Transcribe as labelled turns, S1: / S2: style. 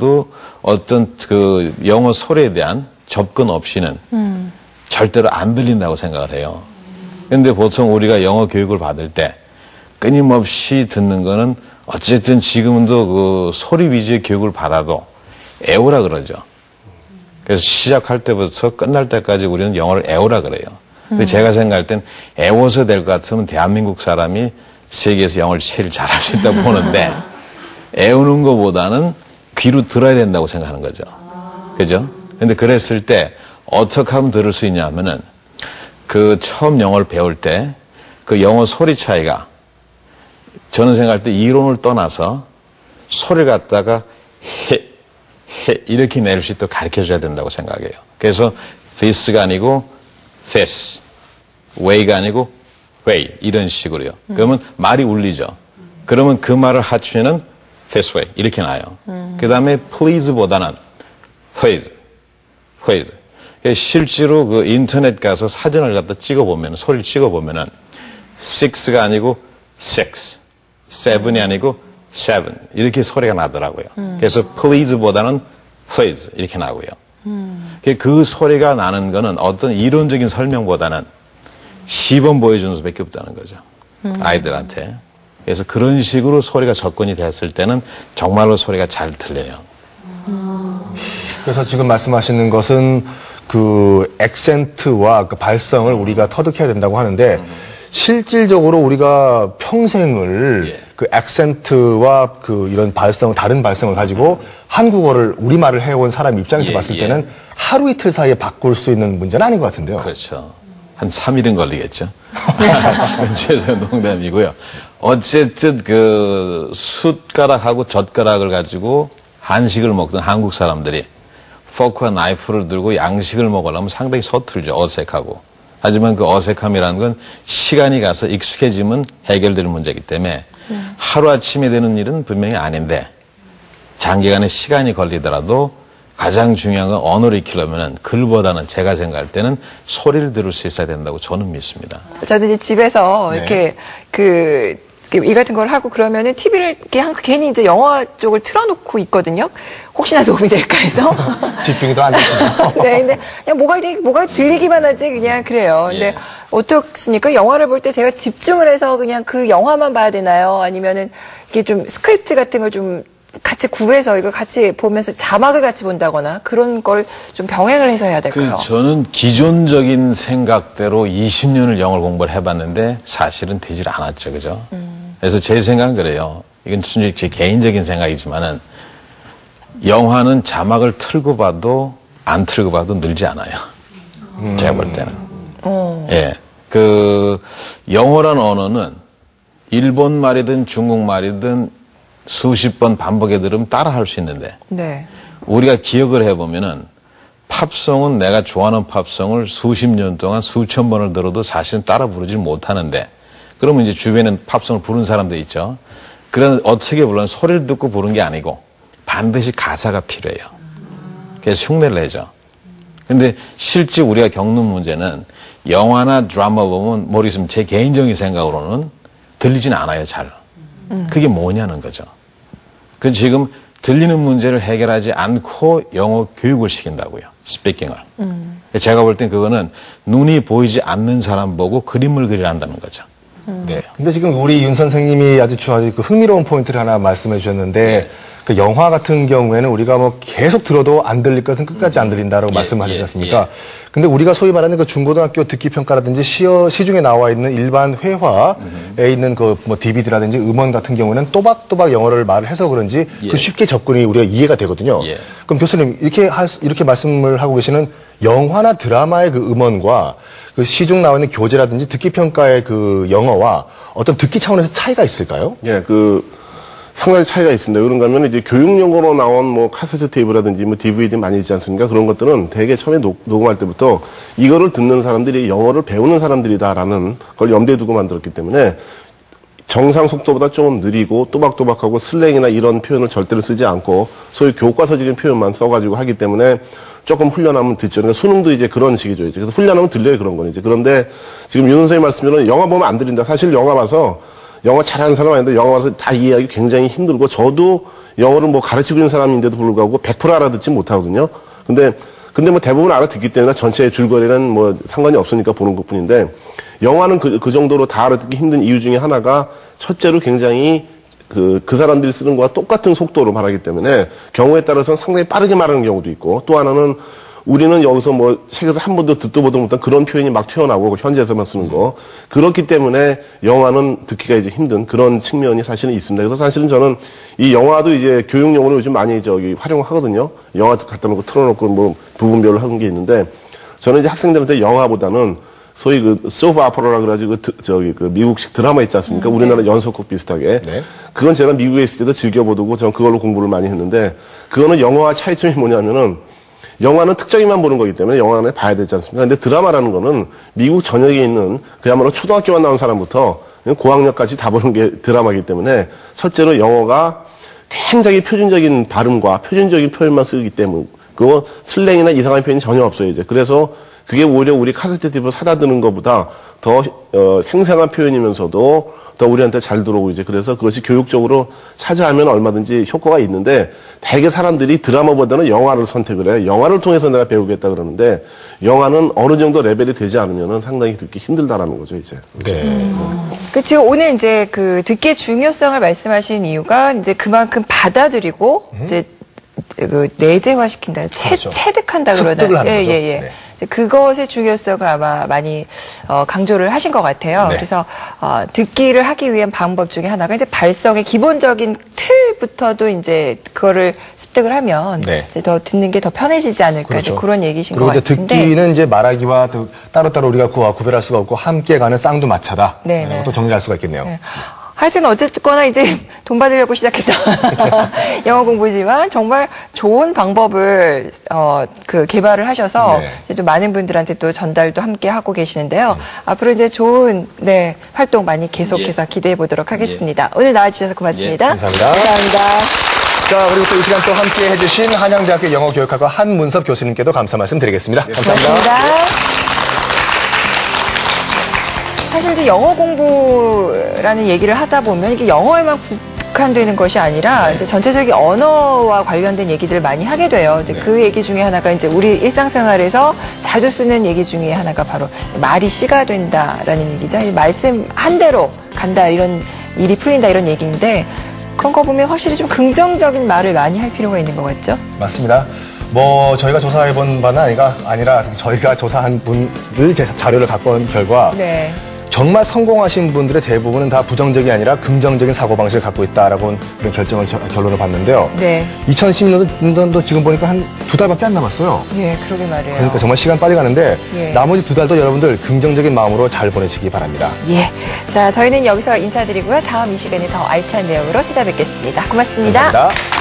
S1: 들어도 어떤 그 영어 소리에 대한 접근 없이는 절대로 안 들린다고 생각을 해요. 근데 보통 우리가 영어 교육을 받을 때 끊임없이 듣는 거는 어쨌든 지금도 그 소리 위주의 교육을 받아도 애우라 그러죠. 그래서 시작할 때부터 끝날 때까지 우리는 영어를 애우라 그래요. 근데 제가 생각할 땐 애워서 될 것 같으면 대한민국 사람이 세계에서 영어를 제일 잘할 수 있다고 보는데 애우는 것보다는 귀로 들어야 된다고 생각하는 거죠. 그죠? 근데 그랬을 때 어떻게 하면 들을 수 있냐 하면은 그 처음 영어를 배울 때 그 영어 소리 차이가 저는 생각할 때 이론을 떠나서 소리를 갖다가 해 이렇게 내릴 수 있도록 가르쳐줘야 된다고 생각해요. 그래서 this가 아니고 this, way가 아니고 way 이런 식으로요. 그러면 말이 울리죠. 그러면 그 말을 합치면 this way 이렇게 나요. 그 다음에 please보다는 please. 실제로 그 인터넷 가서 사진을 갖다 찍어보면 소리를 찍어보면은 six가 아니고 six, seven이 아니고 seven 이렇게 소리가 나더라고요. 그래서 please보다는 please 이렇게 나고요. 그 소리가 나는 거는 어떤 이론적인 설명보다는 시범 보여주는 수밖에 없다는 거죠. 아이들한테. 그래서 그런 식으로 소리가 접근이 됐을 때는 정말로 소리가 잘 들려요.
S2: 그래서 지금 말씀하시는 것은 그 액센트와 그 발성을 우리가 터득해야 된다고 하는데 실질적으로 우리가 평생을 그 액센트와 그 이런 발성, 다른 발성을 가지고 한국어를, 우리말을 해온 사람 입장에서 봤을 때는 하루 이틀 사이에 바꿀 수 있는 문제는 아닌 것 같은데요.
S1: 그렇죠. 한 3일은 걸리겠죠. 제가 농담이고요. 어쨌든 그 숟가락하고 젓가락을 가지고 한식을 먹던 한국 사람들이 포크와 나이프를 들고 양식을 먹으려면 상당히 서툴죠. 어색하고. 하지만 그 어색함이라는 건 시간이 가서 익숙해지면 해결되는 문제이기 때문에 하루아침에 되는 일은 분명히 아닌데 장기간의 시간이 걸리더라도 가장 중요한 건 언어를 익히려면 글보다는 제가 생각할 때는 소리를 들을 수 있어야 된다고 저는 믿습니다.
S3: 저도 이제 집에서 이렇게 일 같은 걸 하고 그러면은 TV를 이렇게 괜히 이제 영화 쪽을 틀어놓고 있거든요. 혹시나 도움이 될까 해서.
S2: 집중이 더 안 되시죠?
S3: 네, 근데 그냥 뭐가 들리기만 하지 그냥 그래요. 근데 어떻습니까? 영화를 볼 때 제가 집중을 해서 그냥 그 영화만 봐야 되나요? 아니면은 이게 좀 스크립트 같은 걸 좀 같이 구해서 이걸 같이 보면서 자막을 같이 본다거나 그런 걸 좀 병행을 해서 해야 될까요?
S1: 저는 기존적인 생각대로 20년을 영어를 공부를 해봤는데 사실은 되질 않았죠. 그죠? 그래서 제 생각은 그래요. 이건 순전히 제 개인적인 생각이지만은 영화는 자막을 틀고 봐도 안 틀고 봐도 늘지 않아요. 제가 볼 때는. 예. 그 영어란 언어는 일본 말이든 중국 말이든 수십 번 반복해 들으면 따라 할 수 있는데 우리가 기억을 해보면은 팝송은 내가 좋아하는 팝송을 수십 년 동안 수천 번을 들어도 사실은 따라 부르지 못하는데 그러면 이제 주변에 팝송을 부른 사람도 있죠. 그런 어떻게 불러는 소리를 듣고 부른 게 아니고 반드시 가사가 필요해요. 그래서 흉내를 내죠. 근데 실제 우리가 겪는 문제는 영화나 드라마 보면 모르겠으면 제 개인적인 생각으로는 들리진 않아요, 잘. 그게 뭐냐는 거죠. 그 지금 들리는 문제를 해결하지 않고 영어 교육을 시킨다고요. 스피킹을. 제가 볼 땐 그거는 눈이 보이지 않는 사람 보고 그림을 그리란다는 거죠.
S2: 네. 근데 지금 우리 윤 선생님이 아주 그 흥미로운 포인트를 하나 말씀해 주셨는데 그 영화 같은 경우에는 우리가 뭐 계속 들어도 안 들릴 것은 끝까지 안 들린다라고 말씀하셨지 않습니까? 근데 우리가 소위 말하는 그 중고등학교 듣기평가라든지 시중에 나와 있는 일반 회화에 있는 그 뭐 DVD라든지 음원 같은 경우는 또박또박 영어를 말을 해서 그런지 그 쉽게 접근이 우리가 이해가 되거든요. 그럼 교수님 이렇게 말씀을 하고 계시는 영화나 드라마의 그 음원과 그 시중 나와 있는 교재라든지 듣기평가의 그 영어와 어떤 듣기 차원에서 차이가 있을까요?
S4: 예, 상당히 차이가 있습니다. 그런가 하면 이제 교육용으로 나온 뭐 카세트 테이프라든지 뭐 DVD 많이 있지 않습니까? 그런 것들은 되게 처음에 녹음할 때부터 이거를 듣는 사람들이 영어를 배우는 사람들이다라는 걸 염두에 두고 만들었기 때문에 정상 속도보다 조금 느리고 또박또박하고 슬랭이나 이런 표현을 절대로 쓰지 않고 소위 교과서적인 표현만 써가지고 하기 때문에 조금 훈련하면 듣죠. 그러니까 수능도 이제 그런 식이죠. 그래서 훈련하면 들려요, 그런 건 이제. 그런데 지금 윤 선생님 말씀대로 영화 보면 안 들린다. 사실 영화 봐서 영어 잘하는 사람 아닌데 영화 봐서 다 이해하기 굉장히 힘들고 저도 영어를 뭐 가르치고 있는 사람인데도 불구하고 100% 알아듣지 못하거든요. 근데 뭐 대부분 알아듣기 때문에 전체의 줄거리는 뭐 상관이 없으니까 보는 것 뿐인데, 영화는 그 정도로 다 알아듣기 힘든 이유 중에 하나가, 첫째로 굉장히 그 사람들이 쓰는 거와 똑같은 속도로 말하기 때문에 경우에 따라서는 상당히 빠르게 말하는 경우도 있고, 또 하나는 우리는 여기서 뭐 책에서 한 번도 듣도 보도 못한 그런 표현이 막 튀어나오고 현지에서만 쓰는 거, 그렇기 때문에 영화는 듣기가 이제 힘든 그런 측면이 사실은 있습니다. 그래서 사실은 저는 이 영화도 이제 교육용으로 요즘 많이 활용하거든요. 영화 갖다 놓고 틀어놓고 뭐 부분별로 하는 게 있는데, 저는 이제 학생들한테 영화보다는 소위 그 소프 아퍼라라 그래가지고 그 미국식 드라마 있지 않습니까? 우리나라 연속극 비슷하게. 네. 그건 제가 미국에 있을 때도 즐겨보고 저는 그걸로 공부를 많이 했는데, 그거는 영화와 차이점이 뭐냐면은, 영화는 특정인만 보는 거기 때문에 영화관에 봐야 되지 않습니까? 근데 드라마라는 거는 미국 전역에 있는 그야말로 초등학교만 나온 사람부터 고학년까지 다 보는 게 드라마이기 때문에, 첫째로 영어가 굉장히 표준적인 발음과 표준적인 표현만 쓰기 때문에, 그거 슬랭이나 이상한 표현이 전혀 없어요, 이제. 그래서 그게 오히려 우리 카세트 테이프 사다 드는 것보다 더 생생한 표현이면서도 더 우리한테 잘 들어오고, 이제 그래서 그것이 교육적으로 차지하면 얼마든지 효과가 있는데, 대개 사람들이 드라마보다는 영화를 선택을 해요. 영화를 통해서 내가 배우겠다 그러는데, 영화는 어느 정도 레벨이 되지 않으면 상당히 듣기 힘들다라는 거죠, 이제.
S2: 네.
S3: 지금 오늘 이제 그 듣기의 중요성을 말씀하신 이유가 이제 그만큼 받아들이고 이제 그 내재화 시킨다,
S2: 그렇죠.
S3: 체득한다
S2: 습득을
S3: 그러나,
S2: 하는 거죠.
S3: 네. 그것의 중요성을 아마 많이 강조를 하신 것 같아요.
S2: 네.
S3: 그래서 듣기를 하기 위한 방법 중에 하나가 이제 발성의 기본적인 틀부터도 이제 그거를 습득을 하면
S2: 네.
S3: 이제 더 듣는 게 더 편해지지 않을까,
S2: 그렇죠.
S3: 이제 그런 얘기신 것
S2: 그리고
S3: 같은데.
S2: 듣기는 이제 말하기와 또 따로따로 우리가 구별할 수가 없고 함께 가는 쌍두마차다.
S3: 네, 네.
S2: 또 정리할 수가 있겠네요.
S3: 네. 하여튼 어쨌거나 이제 돈 받으려고 시작했다 영어 공부지만 정말 좋은 방법을 그 개발을 하셔서
S2: 네.
S3: 이제 또 많은 분들한테 또 전달도 함께 하고 계시는데요. 앞으로 이제 좋은 활동 많이 계속해서 기대해 보도록 하겠습니다. 오늘 나와주셔서 고맙습니다.
S2: 감사합니다.
S3: 감사합니다.
S2: 자, 그리고 또 이 시간 또 함께 해주신 한양대학교 영어교육학과 한문섭 교수님께도 감사 말씀 드리겠습니다. 감사합니다.
S3: 고맙습니다. 사실 이제 영어 공부라는 얘기를 하다 보면 이게 영어에만 국한되는 것이 아니라 이제 전체적인 언어와 관련된 얘기들을 많이 하게 돼요. 이제 그 얘기 중에 하나가 이제 우리 일상생활에서 자주 쓰는 얘기 중에 하나가 바로 말이 씨가 된다라는 얘기죠. 말씀 한 대로 간다, 이런 일이 풀린다, 이런 얘기인데, 그런 거 보면 확실히 좀 긍정적인 말을 많이 할 필요가 있는 것 같죠?
S2: 맞습니다. 뭐 저희가 조사해본 바는 아니라 저희가 조사한 분들 자료를 갖고 온 결과
S3: 네.
S2: 정말 성공하신 분들의 대부분은 다 부정적이 아니라 긍정적인 사고방식을 갖고 있다라고 그런 결론을 봤는데요.
S3: 네.
S2: 2016년도 지금 보니까 한 2달밖에 안 남았어요.
S3: 예, 그러게 말이에요.
S2: 그러니까 정말 시간 빨리 가는데
S3: 예.
S2: 나머지 2달도 여러분들 긍정적인 마음으로 잘 보내시기 바랍니다.
S3: 예. 자, 저희는 여기서 인사드리고요. 다음 이 시간에 더 알찬 내용으로 찾아뵙겠습니다. 고맙습니다.
S2: 감사합니다.